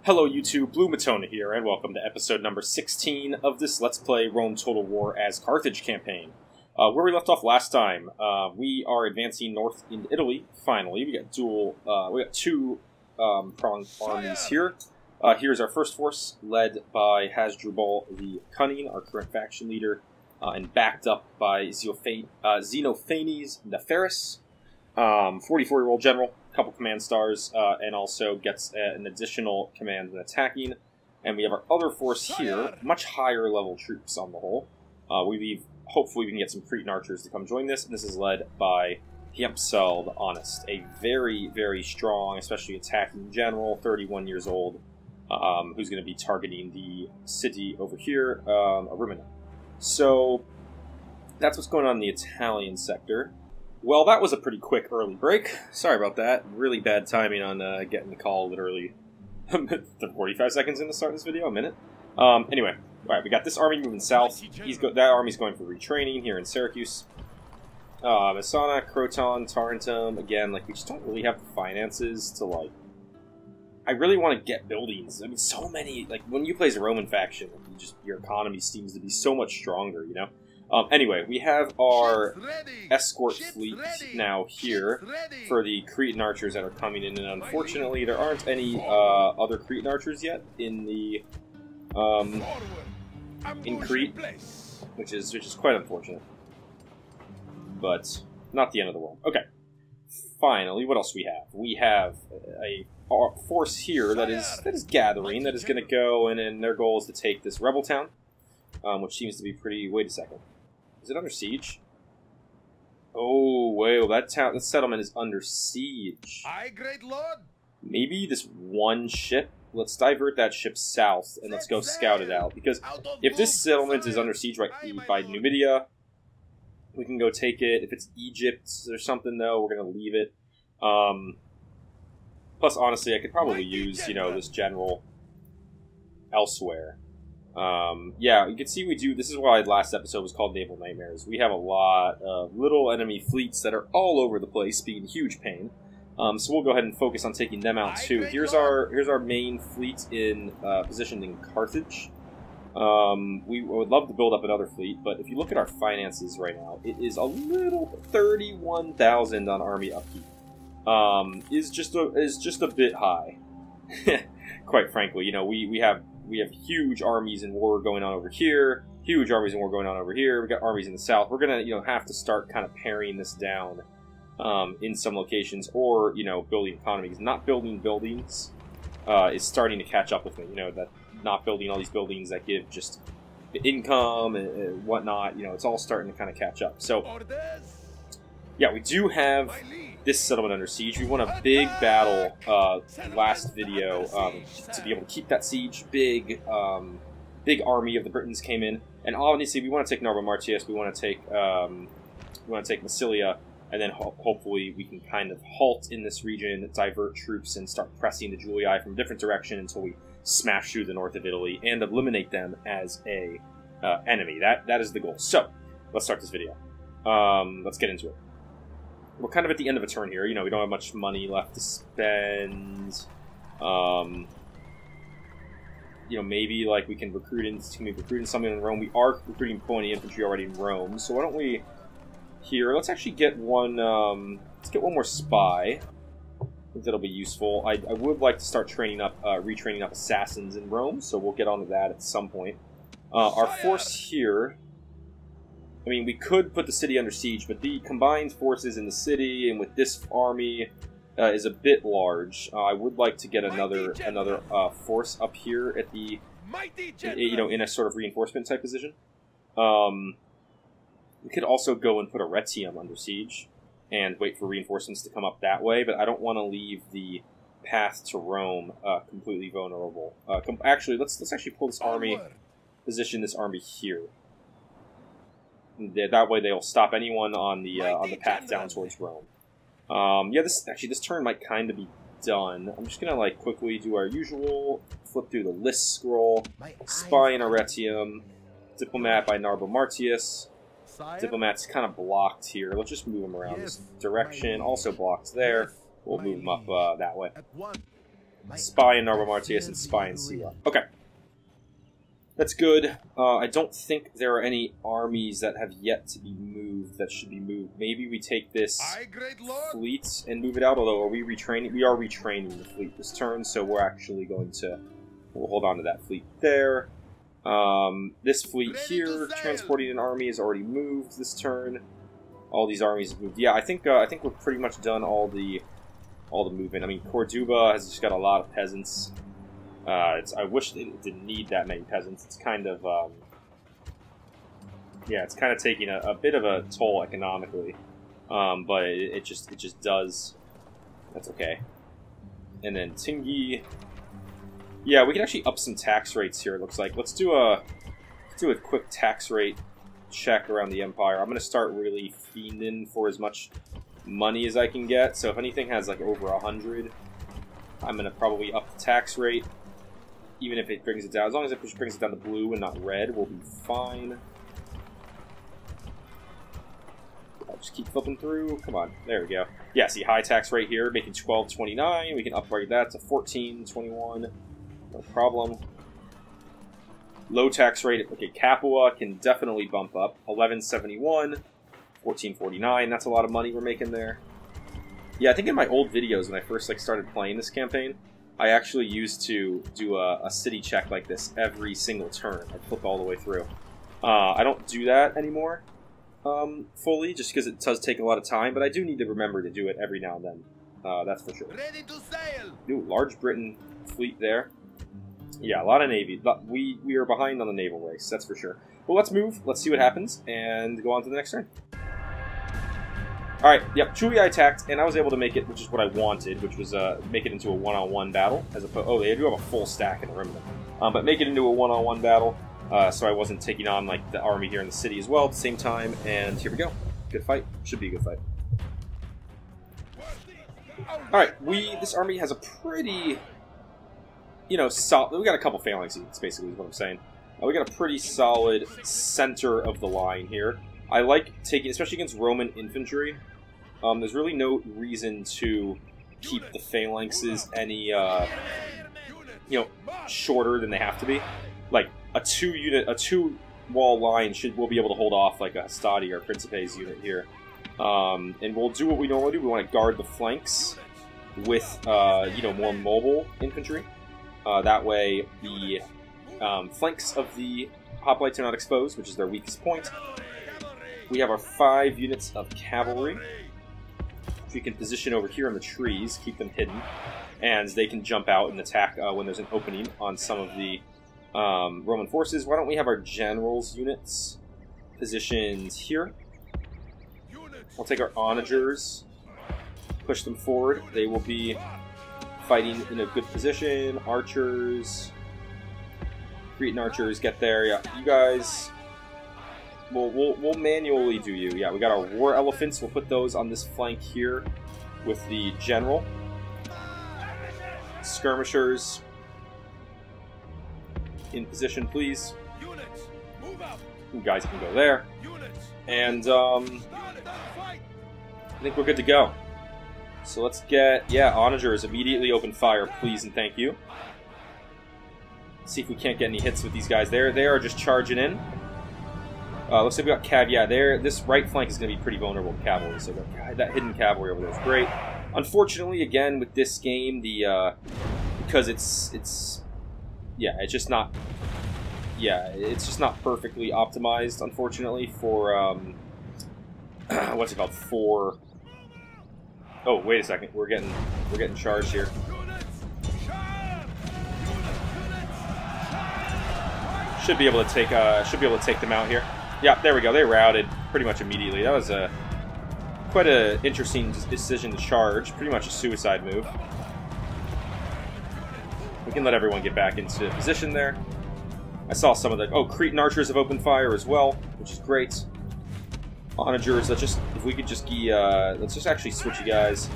Hello YouTube, Blue Matona here, and welcome to episode number 16 of this Let's Play Rome Total War as Carthage campaign. Where we left off last time, we are advancing north in Italy, finally. We got two pronged armies here. Here's our first force, led by Hasdrubal the Cunning, our current faction leader, and backed up by Xenophanes Neferis, 44-year-old general. Couple command stars, and also gets an additional command when attacking. And we have our other force here, much higher level troops on the whole. Hopefully we can get some Cretan archers to come join this, and this is led by Hiempsel the Honest, a very, very strong, especially attacking general, 31 years old, who's going to be targeting the city over here, Arimina. So, that's what's going on in the Italian sector. Well, that was a pretty quick early break. Sorry about that. Really bad timing on getting the call literally 45 seconds into starting this video, a minute. Anyway, alright, we got this army moving south. That army's going for retraining here in Syracuse. Messana, Croton, Tarentum, again, like, we just don't really have the finances to, like... I really want to get buildings. I mean, so many, like, when you play as a Roman faction, your economy seems to be so much stronger, you know? Anyway, we have our escort fleet now here for the Cretan archers that are coming in, and unfortunately there aren't any other Cretan archers yet in the in Crete, which is quite unfortunate, but not the end of the world. Okay, finally, what else we have? We have a force here that is gathering, that is going to go, and their goal is to take this rebel town, which seems to be pretty. Wait a second. Is it under siege? Oh, wait, that settlement is under siege. Aye, great lord. Maybe this one ship? Let's divert that ship south, and let's go scout it out. Because if this settlement is under siege by Numidia, we can go take it. If it's Egypt or something, though, we're going to leave it. Plus, honestly, I could probably use, this general elsewhere. Yeah, you can see this is why last episode was called Naval Nightmares. We have a lot of little enemy fleets that are all over the place, being huge pain. So we'll go ahead and focus on taking them out too. Here's our main fleet positioned in Carthage. We would love to build up another fleet, but if you look at our finances right now, it is a little 31,000 on army upkeep. Is just a bit high. Quite frankly, we have huge armies in war going on over here, huge armies in war going on over here. We've got armies in the south. We're going to, have to start kind of paring this down in some locations, or, building economies. Not building buildings is starting to catch up with me, that not building all these buildings that give just income and whatnot, it's all starting to kind of catch up. So, yeah, we do have this settlement under siege. We won a big battle last video to be able to keep that siege. Big army of the Britons came in, and obviously we want to take Narbo Martius. We want to take Massilia, and then hopefully we can kind of halt in this region, divert troops, and start pressing the Julii from a different direction until we smash through the north of Italy and eliminate them as a enemy. That is the goal. So let's start this video. Let's get into it. We're kind of at the end of a turn here. We don't have much money left to spend. Maybe like we can recruit in something in Rome. We are recruiting pony infantry already in Rome, so why don't we here? Let's actually get one. Let's get one more spy. I think that'll be useful. I would like to start retraining up assassins in Rome, so we'll get onto that at some point. Our force here. I mean, we could put the city under siege, but the combined forces in the city and with this army is a bit large. I would like to get another force up here at the, in a sort of reinforcement type position. We could also go and put Arretium under siege and wait for reinforcements to come up that way, but I don't want to leave the path to Rome completely vulnerable. Actually, let's actually pull this army, position this army here. That way they'll stop anyone on the path down towards Rome. Yeah, this turn might kind of be done. I'm just gonna quickly do our usual, flip through the list scroll, spy in Arretium, diplomat by Narbo Martius. Diplomat's kind of blocked here. Let's just move him around this direction. Also blocked there. We'll move him up that way. Spy in Narbo Martius and Spy in Siwa. Okay. That's good. I don't think there are any armies that have yet to be moved that should be moved. Maybe we take this fleet and move it out, although are we retraining? We are retraining the fleet this turn, so we're actually going to... We'll hold on to that fleet there. This fleet here, transporting an army, is already moved this turn. All these armies have moved. Yeah, I think we're pretty much done all the movement. I mean, Corduba has just got a lot of peasants. I wish it didn't need that many peasants. It's kind of, yeah, it's kind of taking a bit of a toll economically, but it just does. That's okay. And then Tingi, yeah, we can actually up some tax rates here. It looks like let's do a quick tax rate check around the empire. I'm gonna start really fiending for as much money as I can get. So if anything has like over 100, I'm gonna probably up the tax rate. Even if it brings it down, as long as it brings it down to blue and not red, we'll be fine. I'll just keep flipping through. Come on, there we go. Yeah, see, high tax rate here, making 12.29. We can upgrade that to 14.21. No problem. Low tax rate. Okay, Capua can definitely bump up. 11.71, 14.49. That's a lot of money we're making there. Yeah, I think in my old videos when I first started playing this campaign, I actually used to do a city check like this every single turn. I'd flip all the way through. I don't do that anymore fully, just because it does take a lot of time, but I do need to remember to do it every now and then. That's for sure. Ready to sail. Ooh, large Britain fleet there. Yeah, a lot of Navy. We are behind on the naval race, that's for sure. Well, let's move, let's see what happens, and go on to the next turn. Alright, yep, Chuli I attacked, and I was able to make it, which is what I wanted, which was make it into a one-on-one battle, as opposed... Oh, they do have a full stack in the remnant. But make it into a one-on-one battle, so I wasn't taking on, the army here in the city as well at the same time, and here we go. Good fight. Should be a good fight. Alright, this army has a pretty, solid... We got a couple phalanxes, basically, is what I'm saying. We got a pretty solid center of the line here. I like taking, especially against Roman infantry, there's really no reason to keep the phalanxes any, shorter than they have to be. Like, a two-wall line will be able to hold off, like, a Hastati or Principe's unit here. And we'll do what we normally do. We want to guard the flanks with, more mobile infantry. That way, the flanks of the hoplites are not exposed, which is their weakest point. We have our 5 units of cavalry, which we can position over here in the trees, keep them hidden, and they can jump out and attack when there's an opening on some of the Roman forces. Why don't we have our generals' units positioned here? We'll take our onagers, push them forward. They will be fighting in a good position. Archers, Cretan archers, get there. Yeah, you guys... We'll manually do you. Yeah, we got our war elephants. We'll put those on this flank here with the general. Skirmishers in position, please. You guys can go there. And I think we're good to go. So let's get, onagers immediately open fire, please and thank you. See if we can't get any hits with these guys there. They are just charging in. Looks like we got cav. Yeah, this right flank is going to be pretty vulnerable to cavalry. So that hidden cavalry over there is great. Unfortunately, again with this game, because it's just not perfectly optimized. Unfortunately for what's it called for. Oh, wait a second. We're getting charged here. Should be able to take them out here. Yeah, there we go. They routed pretty much immediately. That was quite an interesting decision to charge. Pretty much a suicide move. We can let everyone get back into position there. I saw some of the... Oh, Cretan archers have opened fire as well, which is great. Onagers, let's just actually switch you guys.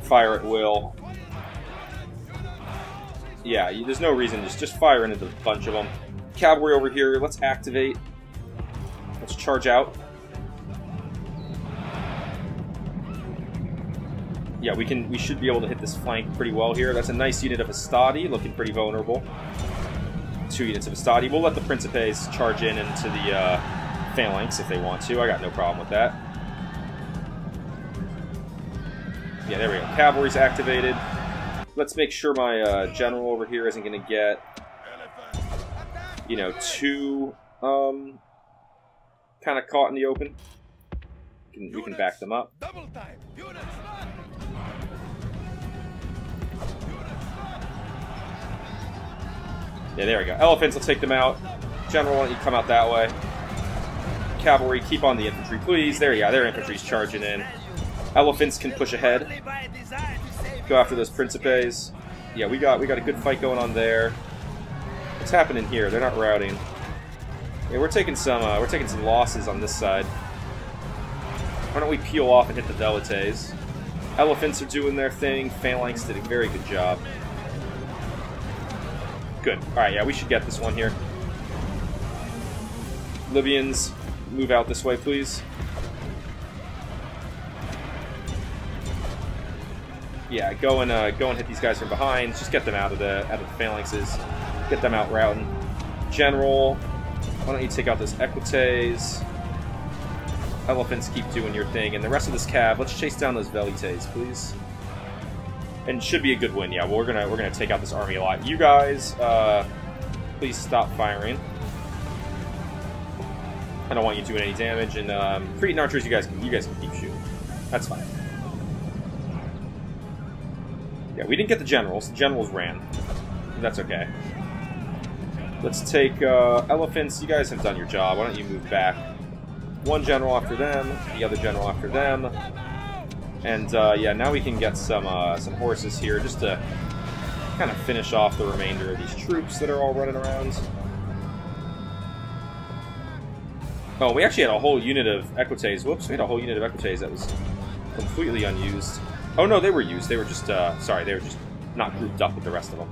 Fire at will. Yeah, there's no reason. Just fire into a bunch of them. Cavalry over here, let's activate. Let's charge out. yeah, we should be able to hit this flank pretty well here. That's a nice unit of Astadi, looking pretty vulnerable. 2 units of Astadi. We'll let the Principes charge in into the phalanx if they want to. I got no problem with that. Yeah, there we go. Cavalry's activated. Let's make sure my general over here isn't going to get, you know, too kind of caught in the open. We can back them up. Yeah, there we go. Elephants will take them out. General, why don't you come out that way? Cavalry, keep on the infantry, please. There you go. Their infantry's charging in. Elephants can push ahead. Go after those Principes. Yeah, we got a good fight going on there. What's happening here? They're not routing. Yeah, we're taking some losses on this side. Why don't we peel off and hit the Velites? Elephants are doing their thing. Phalanx did a very good job. Good. Alright, yeah, we should get this one here. Libyans, move out this way, please. Yeah, go and hit these guys from behind. Just get them out of the phalanxes. Get them out routing. General, why don't you take out those Equites? Elephants, keep doing your thing, and the rest of this cav, let's chase down those Velites, please. And should be a good win. Yeah, well, we're gonna take out this army a lot. You guys, please stop firing. I don't want you doing any damage. And Cretan archers, you guys can keep shooting. That's fine. Yeah, we didn't get the generals. The generals ran. That's okay. Let's take elephants. You guys have done your job. Why don't you move back? One general after them. The other general after them. And yeah, now we can get some horses here just to kind of finish off the remainder of these troops that are all running around. Oh, we actually had a whole unit of Equites. Whoops, we had a whole unit of Equites that was completely unused. Oh no, they were used. They were just sorry, they were just not grouped up with the rest of them.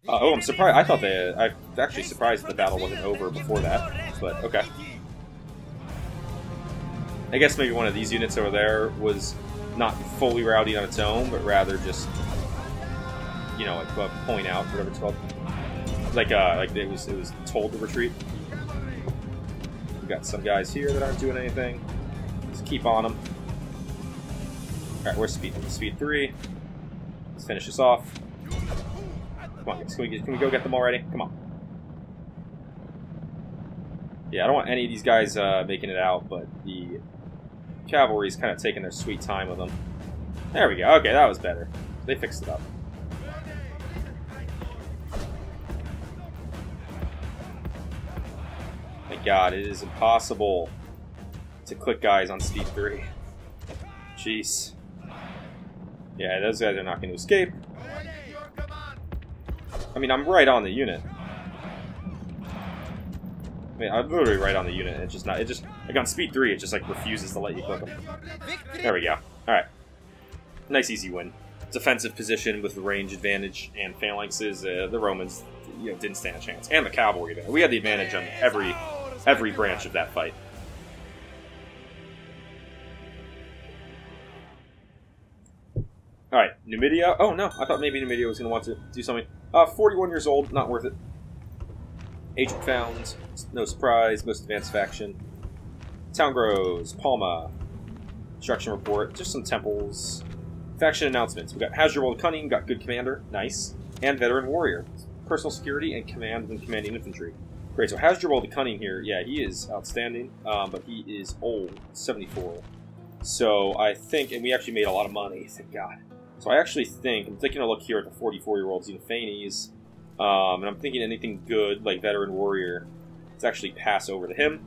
Oh, I'm surprised. I'm actually surprised the battle wasn't over before that. But okay. I guess maybe one of these units over there was not fully routing on its own, but rather just, you know, like a point out, whatever it's called. Like it was told to retreat. We got some guys here that aren't doing anything. Just keep on them. All right, where's speed? Speed 3. Let's finish this off. Come on, guys. Can we go get them already? Come on. Yeah, I don't want any of these guys making it out, but the cavalry's kind of taking their sweet time with them. There we go. Okay, that was better. They fixed it up. My God, it is impossible to click guys on speed 3. Jeez. Yeah, those guys are not going to escape. I mean, I'm right on the unit. I mean, I'm literally right on the unit. It's just not. It just like on speed 3, it just like refuses to let you click them. There we go. All right, nice easy win. Defensive position with range advantage and phalanxes. The Romans, you know, didn't stand a chance, and the cavalry. We had the advantage on every branch of that fight. All right, Numidia. Oh no, I thought maybe Numidia was going to want to do something. 41 years old, not worth it. Agent found, no surprise, most advanced faction. Town grows, Palma. Construction report, just some temples. Faction announcements. We got Hasdrubal Cunning, got good commander, nice. And veteran warrior. Personal security and command and commanding infantry. Great, so Hasdrubal the Cunning here, yeah, he is outstanding, but he is old, 74. So I think, and we actually made a lot of money, thank God. So I actually think, I'm taking a look here at the 44-year-old Xenophanes, and I'm thinking anything good, like Veteran Warrior, let's actually pass over to him,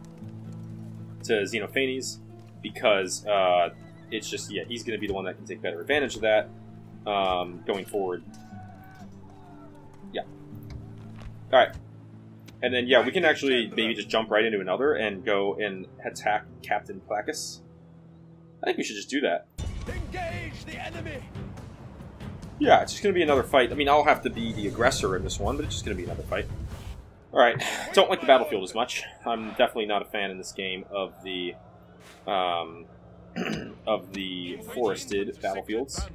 to Xenophanes, because it's just, yeah, he's going to be the one that can take better advantage of that going forward. Yeah. Alright. And then, yeah, we can actually maybe just jump right into another and go and attack Captain Placus. I think we should just do that. Engage the enemy! Yeah, it's just going to be another fight. I mean, I'll have to be the aggressor in this one, but it's just going to be another fight. Alright, don't like the battlefield as much. I'm definitely not a fan in this game of the of the forested battlefields.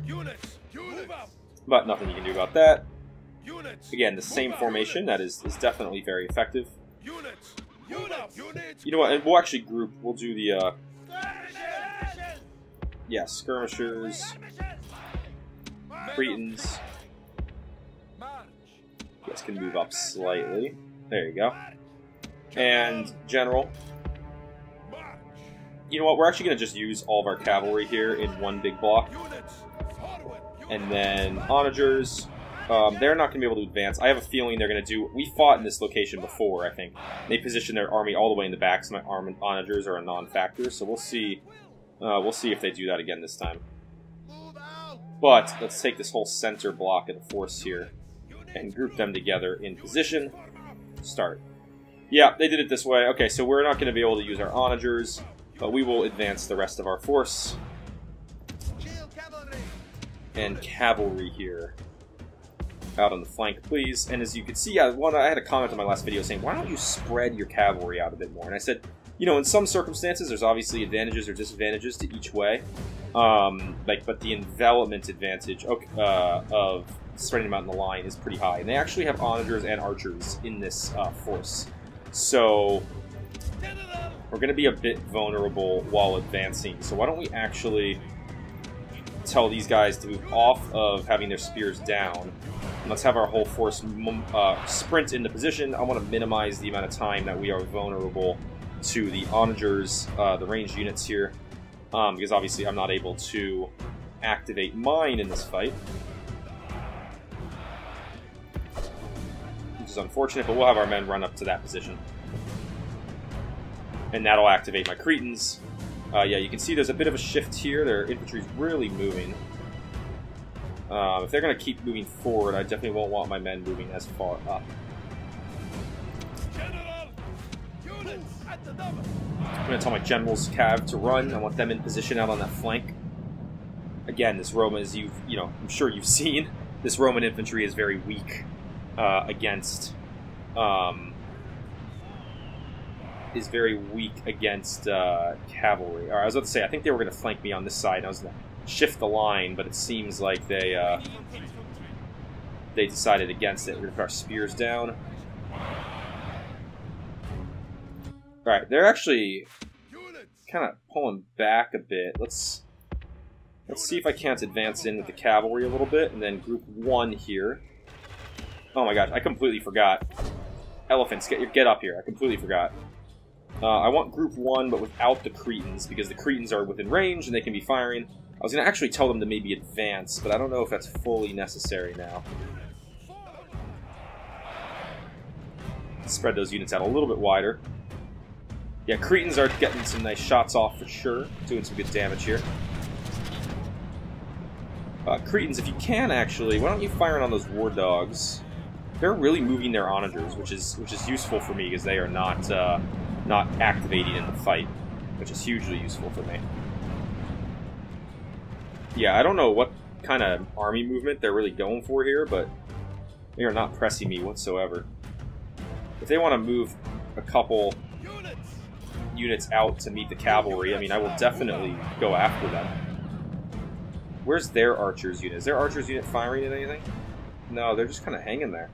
Units, move up. But nothing you can do about that. Units, Again, the same formation, that is definitely very effective. units, units. You know what, and we'll actually group, we'll do the, yeah, skirmishers, Cretans. You guys can move up slightly. There you go. And general. You know what, we're actually going to just use all of our cavalry here in one big block. And then onagers, they're not going to be able to advance. I have a feeling they're going to do... We fought in this location before, I think. They positioned their army all the way in the back, so my onagers are a non-factor. So we'll see if they do that again this time. But let's take this whole center block of the force here and group them together in position. Start. Yeah, they did it this way. Okay, so we're not going to be able to use our onagers, but we will advance the rest of our force. And cavalry here. Out on the flank, please. And as you can see, I had a comment in my last video saying, why don't you spread your cavalry out a bit more? And I said, you know, in some circumstances, there's obviously advantages or disadvantages to each way. But the envelopment advantage of spreading them out in the line is pretty high. And they actually have onagers and archers in this force. So we're going to be a bit vulnerable while advancing. So why don't we actually tell these guys to move off of having their spears down. And let's have our whole force sprint into position. I want to minimize the amount of time that we are vulnerable to the onagers, the ranged units here, because obviously I'm not able to activate mine in this fight. Which is unfortunate, but we'll have our men run up to that position. And that'll activate my Cretans. Yeah, you can see there's a bit of a shift here. Their infantry's really moving. If they're going to keep moving forward, I definitely won't want my men moving as far up. I'm going to tell my generals cav to run. I want them in position out on that flank. Again, this Roman, as I'm sure you've seen, this Roman infantry is very weak against cavalry. I was about to say, I think they were going to flank me on this side. I was going to shift the line, but it seems like they decided against it. We're going to put our spears down. Alright, they're actually kind of pulling back a bit. Let's see if I can't advance in with the cavalry a little bit, and then group 1 here. Oh my gosh, I completely forgot. Elephants, get up here. I completely forgot. I want group 1, but without the Cretans, because the Cretans are within range and they can be firing. I was going to actually tell them to maybe advance, but I don't know if that's fully necessary now. Spread those units out a little bit wider. Yeah, Cretans are getting some nice shots off for sure, doing some good damage here. Cretans, if you can actually, why don't you fire on those war dogs? They're really moving their onagers, which is useful for me because they are not activating in the fight, which is hugely useful for me. Yeah, I don't know what kind of army movement they're really going for here, but they are not pressing me whatsoever. If they want to move a couple units out to meet the cavalry, I mean, I will definitely go after them. Where's their archers unit? Is their archers unit firing at anything? No, they're just kind of hanging there.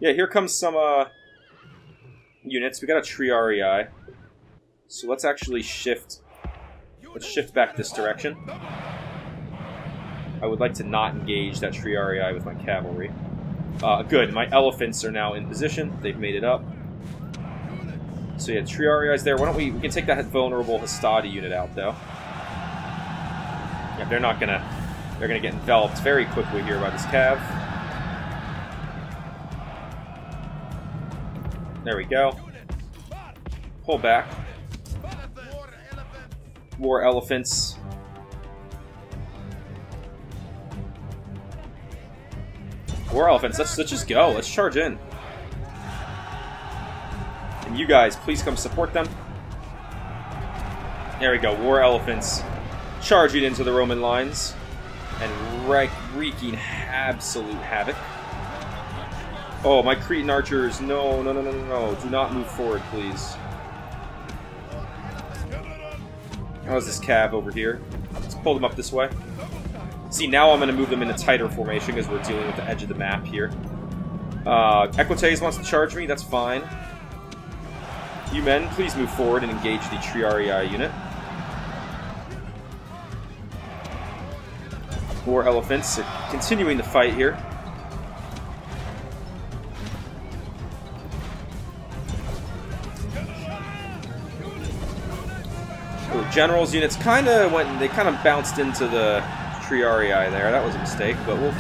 Yeah, here comes some units. We got a Triarii. So let's actually shift. Let's shift back this direction. I would like to not engage that Triarii with my cavalry. Good, my elephants are now in position. They've made it up. So yeah, Triarii's there. Why don't we can take that vulnerable Hastati unit out though. Yeah, they're gonna get enveloped very quickly here by this cav. There we go. Pull back. War elephants. War elephants, let's just go. Let's charge in. And you guys, please come support them. There we go, war elephants charging into the Roman lines and wreaking absolute havoc. Oh, my Cretan archers, no. Do not move forward, please. How's this cav over here? Let's pull them up this way. See, now I'm going to move them in a tighter formation because we're dealing with the edge of the map here. Equites wants to charge me, that's fine. You men, please move forward and engage the Triarii unit. More elephants are continuing the fight here. Oh, generals units kind of bounced into the Triarii there. That was a mistake, but we'll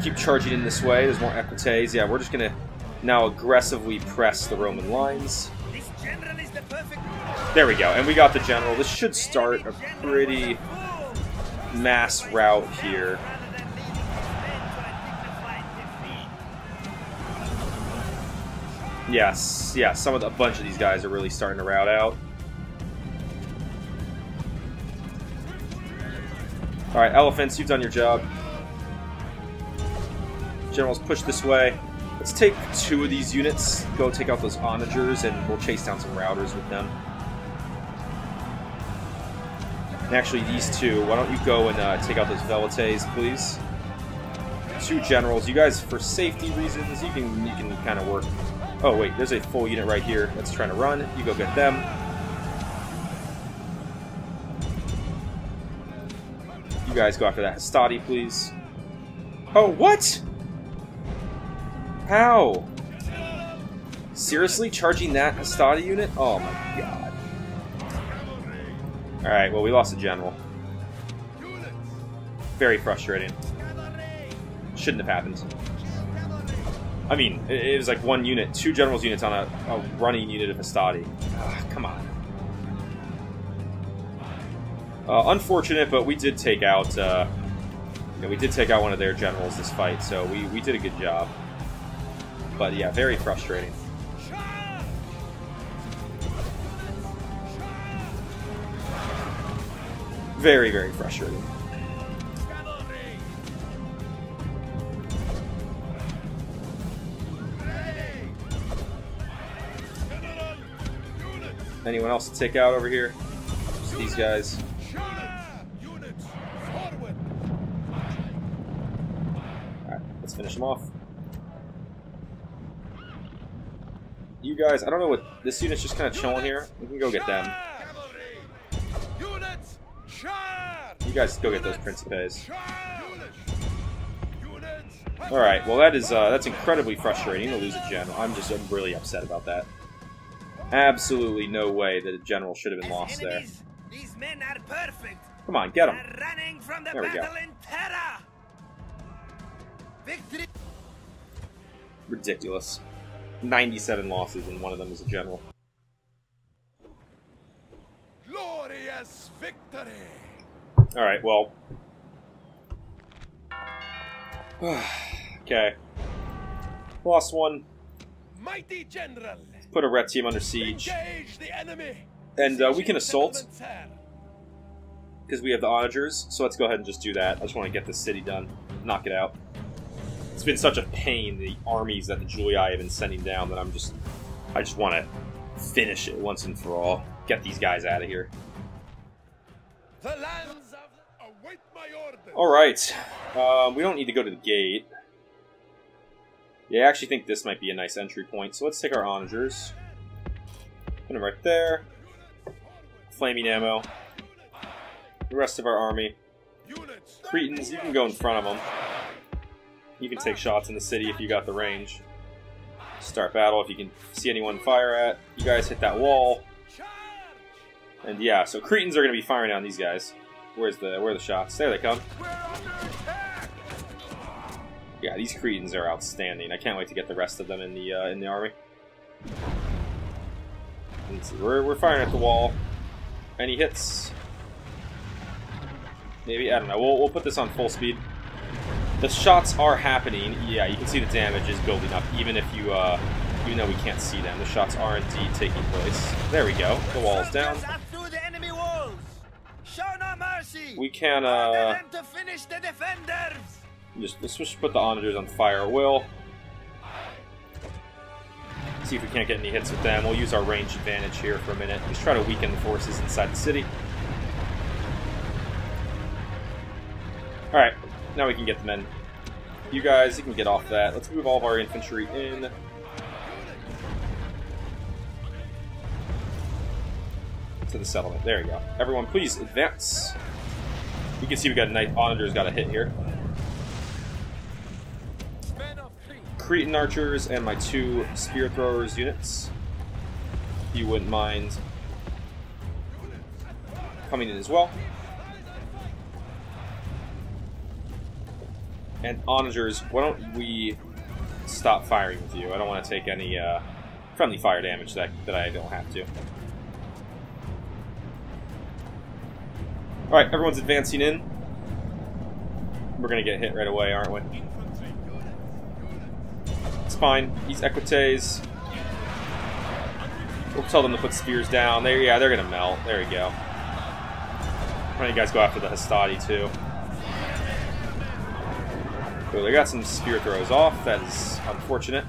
keep charging in this way. There's more Equites. Yeah, we're just gonna now aggressively press the Roman lines. There we go, and we got the general. This should start a pretty mass rout here. Yes, yeah, a bunch of these guys are really starting to rout out. Alright, elephants, you've done your job. Generals, push this way. Let's take 2 of these units, go take out those onagers, and we'll chase down some routers with them. And actually, these 2, why don't you go and take out those velites, please? 2 generals. You guys, for safety reasons, you can kind of work. Oh wait, there's a full unit right here that's trying to run. You go get them. You guys go after that Hastati, please. Oh, what? How? Seriously? Charging that Hastati unit? Oh my god. Alright, well, we lost a general. Very frustrating. Shouldn't have happened. I mean, it was like 1 unit, 2 generals units on a running unit of Hastati. Come on. Unfortunate, but we did take out one of their generals this fight, so we did a good job. But yeah, very frustrating. Very, very frustrating. Anyone else to take out over here? Just these guys. Alright, let's finish them off. You guys, I don't know what... This unit's just kind of chilling here. We can go get them. You guys go get those Principes. Alright, well that's incredibly frustrating to lose a general. I'm really upset about that. Absolutely no way that a general should have been lost there. These men are perfect. Come on, get them. Running from the There we go. battle in terror. Victory. Ridiculous. 97 losses and one of them is a general. Glorious victory. Alright, well. Okay. Lost one. Mighty general. Put Arretium under siege. Engage the enemy. And we can assault. Because we have the onagers. So let's go ahead and just do that. I just want to get this city done. Knock it out. It's been such a pain, the armies that the Julii have been sending down, that I just want to finish it once and for all. Get these guys out of here. The lands of await my order. Alright. We don't need to go to the gate. Yeah, I actually think this might be a nice entry point. So let's take our onagers. Put them right there. Flaming ammo. The rest of our army. Cretans, you can go in front of them. You can take shots in the city if you got the range. Start battle if you can see anyone to fire at. You guys hit that wall. And yeah, so Cretans are going to be firing on these guys. Where are the shots? There they come. Yeah, these Cretans are outstanding. I can't wait to get the rest of them in the army. Let's see, we're firing at the wall. Any hits? Maybe, I don't know. We'll put this on full speed. The shots are happening. Yeah, you can see the damage is building up, even though we can't see them. The shots are indeed taking place. There we go. The wall's down. We can just put the onagers on fire at will. See if we can't get any hits with them. We'll use our range advantage here for a minute. Just try to weaken the forces inside the city. Alright, now we can get the men. You guys, you can get off that. Let's move all of our infantry in. To the settlement. There you go. Everyone, please advance. You can see we got a Knight Onager's got a hit here. Cretan archers and my 2 spear throwers units. If you wouldn't mind coming in as well. And Onagers, why don't we stop firing with you? I don't want to take any friendly fire damage that I don't have to. Alright, everyone's advancing in. We're gonna get hit right away, aren't we? It's fine. These Equites. We'll tell them to put spears down. Yeah, they're gonna melt. There we go. Why don't you guys go after the Hastati too? Cool, they got some spear throws off. That is unfortunate.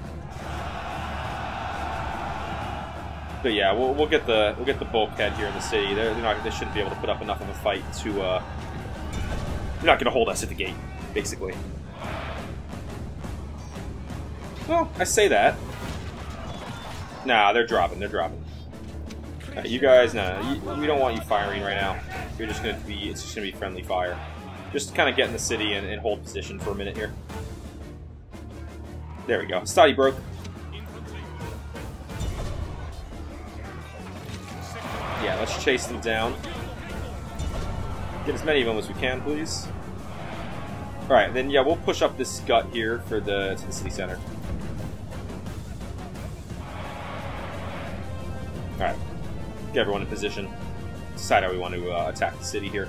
But yeah, we'll get the bulkhead here in the city. They shouldn't be able to put up enough of a fight to. They're not going to hold us at the gate, basically. Well, I say that. Nah, they're dropping. They're dropping. Right, you guys, we don't want you firing right now. You're just going to be. It's just going to be friendly fire. Just kind of get in the city and hold position for a minute here. There we go. Stadi broke. Yeah, let's chase them down. Get as many of them as we can, please. Alright, then yeah, we'll push up this gut here to the city center. Alright. Get everyone in position. Decide how we want to attack the city here.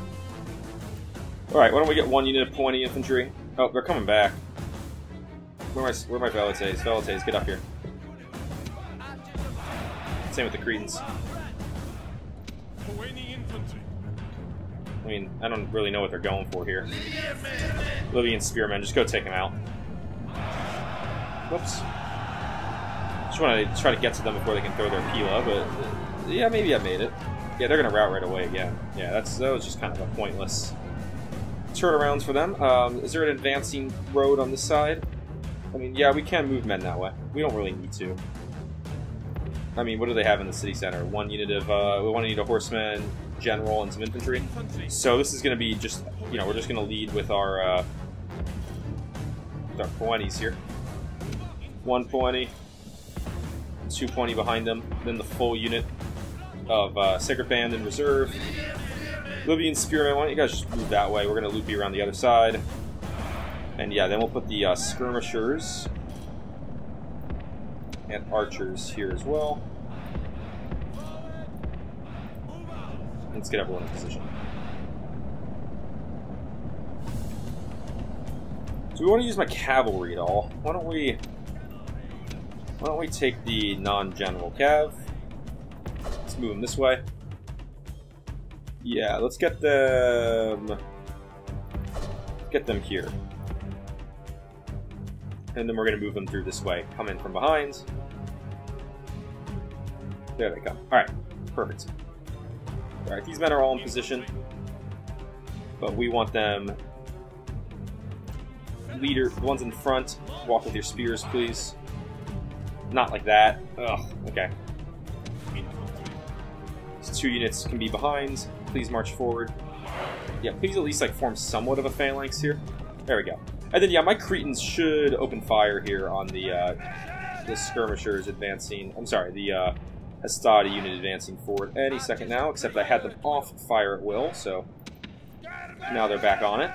Alright, why don't we get 1 unit of pointy infantry? Oh, they're coming back. Where are my Velites? Velites, get up here. Same with the Cretans. I mean, I don't really know what they're going for here. Libyan spearmen, just go take them out. Whoops. Just want to try to get to them before they can throw their Pila, but yeah, maybe I made it. Yeah, they're going to rout right away again. Yeah, that was just kind of a pointless turnarounds for them. Is there an advancing road on this side? I mean, yeah, we can move men that way. We don't really need to. I mean, what do they have in the city center? 1 unit of, we need a horseman, general, and some infantry. So this is going to be just, you know, we're just going to lead with our pointies here. 1 pointy, 2 pointy behind them, then the full unit of Sacred Band in reserve. Libyan spearmen, why don't you guys just move that way? We're going to loop you around the other side. And yeah, then we'll put the skirmishers and archers here as well. Let's get everyone in position. Do we want to use my cavalry at all? Why don't we take the non-general cav? Let's move them this way. Yeah, let's get them here. And then we're going to move them through this way. Come in from behind. There they come. Alright, perfect. Alright, these men are all in position. But we want them... the ones in front, walk with your spears, please. Not like that. Ugh, okay. These 2 units can be behind. Please march forward. Yeah, please at least like form somewhat of a phalanx here. There we go. And then yeah, my Cretans should open fire here on the skirmishers advancing. I'm sorry, the Hastati unit advancing forward any second now. Except I had them off fire at will, so now they're back on it.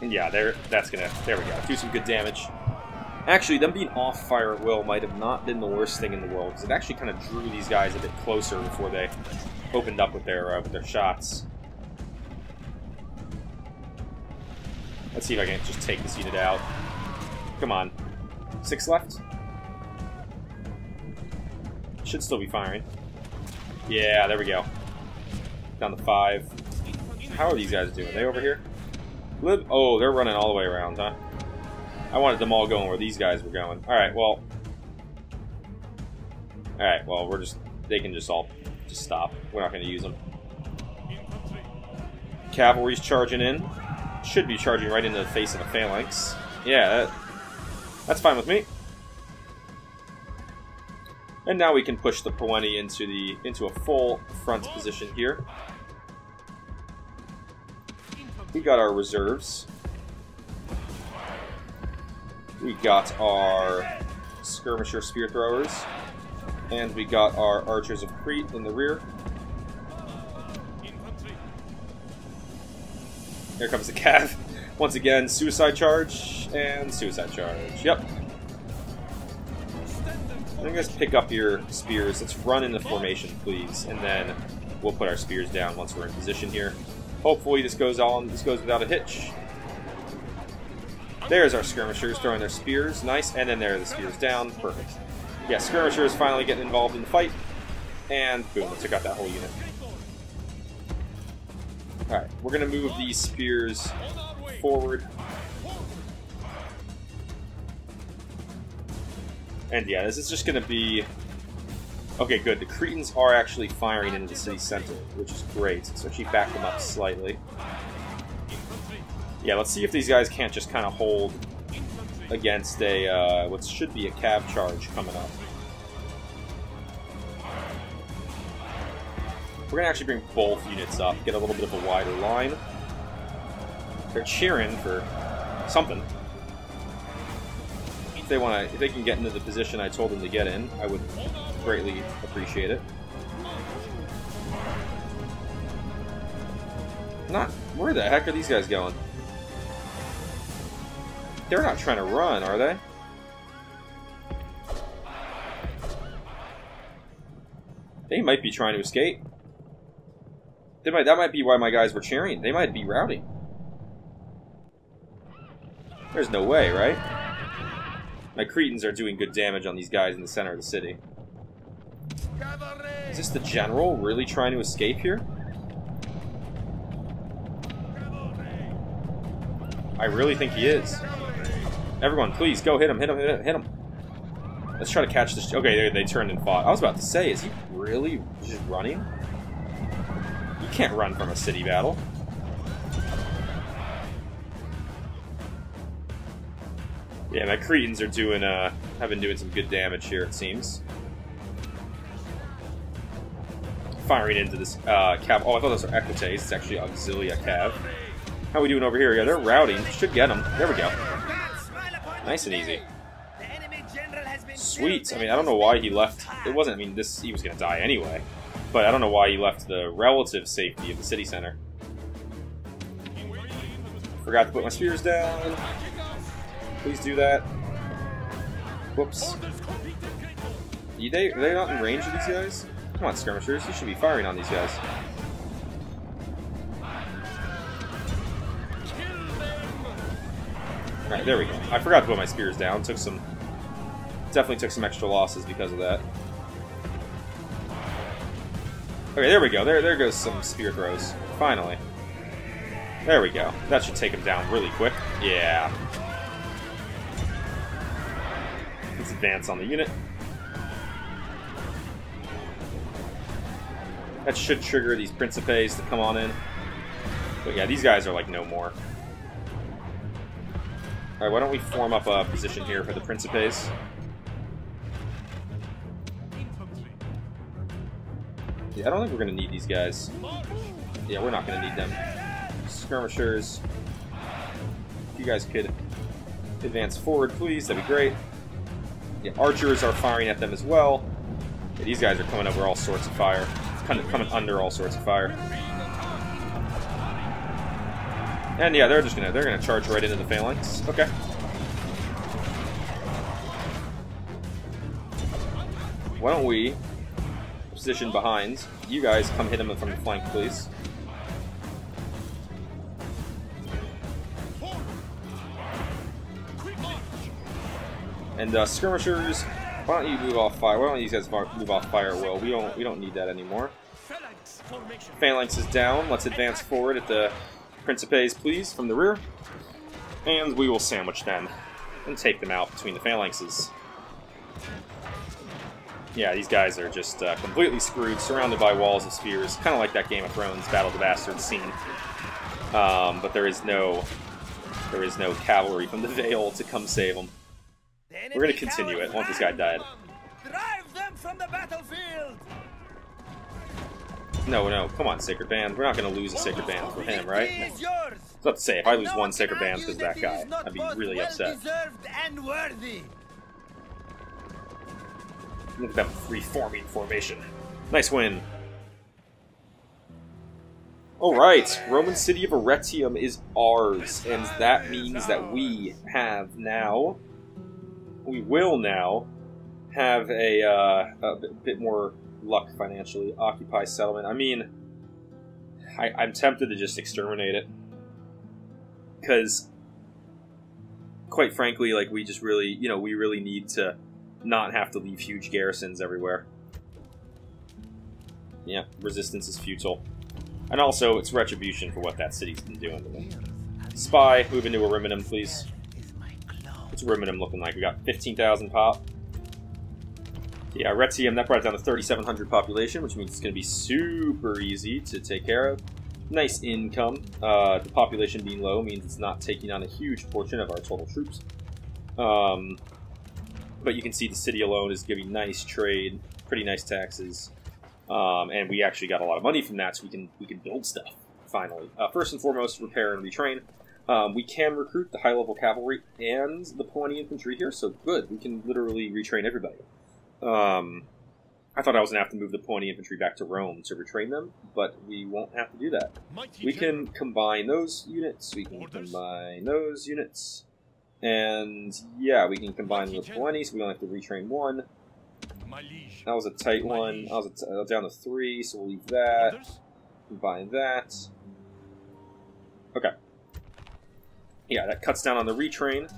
And yeah, there we go. Do some good damage. Actually, them being off fire at will might have not been the worst thing in the world, because it actually kind of drew these guys a bit closer before they opened up with their shots. Let's see if I can just take this unit out. Come on. 6 left? Should still be firing. Yeah, there we go. Down to 5. How are these guys doing? Are they over here? Oh, they're running all the way around, huh? I wanted them all going where these guys were going. Alright, well... Alright, well, they can just all stop. We're not going to use them. Cavalry's charging in. Should be charging right into the face of the phalanx. Yeah, that's fine with me. And now we can push the Poeni into a full front position here. We got our reserves. We got our skirmisher spear throwers. And we got our archers of Crete in the rear. Here comes the Cav. Once again, suicide charge and suicide charge. Yep. I'm gonna just pick up your spears. Let's run into formation, please, and then we'll put our spears down once we're in position here. Hopefully, this goes without a hitch. There's our skirmishers throwing their spears. Nice, and then there are the spears down. Perfect. Yeah, skirmishers finally getting involved in the fight, and boom, it took out that whole unit. Alright, we're going to move these spears forward. And yeah, this is just going to be... Okay, good. The Cretans are actually firing into the city center, which is great. So actually back them up slightly. Yeah, let's see if these guys can't just kind of hold against a, what should be a cav charge coming up. We're going to actually bring both units up, get a little bit of a wider line. They're cheering for something. If they can get into the position I told them to get in, I would greatly appreciate it. Where the heck are these guys going? They're not trying to run, are they? They might be trying to escape. That might be why my guys were cheering. They might be routing. There's no way, right? My Cretans are doing good damage on these guys in the center of the city. Is this the general really trying to escape here? I really think he is. Everyone, please, go hit him, hit him, hit him. Let's try to catch this. Okay, they turned and fought. I was about to say, is he really just running? You can't run from a city battle. Yeah, my Cretans are doing, have been doing some good damage here, it seems. Firing into this, cav. Oh, I thought those were Equites. It's actually Auxilia cav. How are we doing over here? Yeah, they're routing. Should get them. There we go. Nice and easy. Sweet. I mean, I don't know why he left. It wasn't, I mean, he was going to die anyway. But I don't know why he left the relative safety of the city center. Forgot to put my spears down. Please do that. Whoops. Are they not in range of these guys? Come on, skirmishers. You should be firing on these guys. Alright, there we go. I forgot to put my spears down. Definitely took some extra losses because of that. Okay, there we go. There goes some spear throws. Finally. There we go. That should take him down really quick. Yeah. Let's advance on the unit. That should trigger these Principes to come on in. But yeah, these guys are like no more. Alright, why don't we form up a position here for the Principes? Yeah, I don't think we're going to need these guys. Yeah, we're not going to need them. Skirmishers. If you guys could advance forward, please, that'd be great. Yeah, archers are firing at them as well. Yeah, these guys are coming over all sorts of fire. Coming under all sorts of fire. And yeah, they're gonna charge right into the phalanx. Okay. Why don't we position behind? You guys come hit them from the flank, please. And skirmishers, why don't you move off fire? Why don't these guys move off fire at will? We don't need that anymore. Phalanx is down. Let's advance forward at the Principes, please, from the rear. And we will sandwich them and take them out between the phalanxes. Yeah, these guys are just completely screwed, surrounded by walls of spears. Kind of like that Game of Thrones Battle of the Bastards scene. But there is no cavalry from the Vale to come save them. We're gonna continue it once this guy died. Drive them from the battlefield. No, come on, Sacred Band. We're not gonna lose a Sacred Band for him, right? Victory is yours. It's not to say, if I lose No one can Sacred Band argue because of that it guy, is not I'd be both really upset. well-deserved and worthy. Look at them reforming formation. Nice win. Alright, Roman city of Arretium is ours, and that means that we will now have a bit more luck financially. Occupy settlement. I mean, I'm tempted to just exterminate it. Because, quite frankly, like, we just really, we really need to not have to leave huge garrisons everywhere. Yeah, resistance is futile. And also, it's retribution for what that city's been doing to me. Spy, move into Ariminum, please. What's Ariminum looking like? We got 15,000 pop. Yeah, Arretium, that brought it down to 3,700 population, which means it's going to be super easy to take care of. Nice income. The population being low means it's not taking on a huge portion of our total troops. But you can see the city alone is giving nice trade, pretty nice taxes. And we actually got a lot of money from that, so we can build stuff, finally. First and foremost, repair and retrain. We can recruit the high-level cavalry and the plenty infantry here, so good. We can literally retrain everybody. I thought I was going to have to move the plenty infantry back to Rome to retrain them, but we won't have to do that. We can combine those units, we can combine those units, and yeah, we can combine the plenty, so we only have to retrain one. That was a tight one. I was down to 3, so we'll leave that. Combine that. Okay. Yeah, that cuts down on the retrain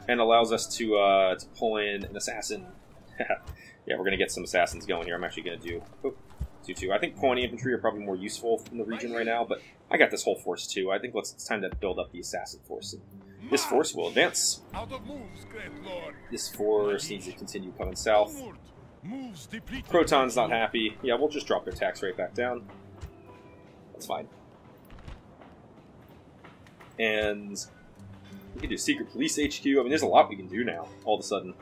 and allows us to pull in an assassin. Yeah, we're gonna get some assassins going here. I'm actually gonna do 2-2. I think pony infantry are probably more useful in the region right now, but I got this whole force too. I think it's time to build up the assassin force. This force will advance. This force needs to continue coming south. Croton's not happy. Yeah, we'll just drop their tax rate back down. That's fine. And we can do secret police HQ. I mean, there's a lot we can do now, all of a sudden.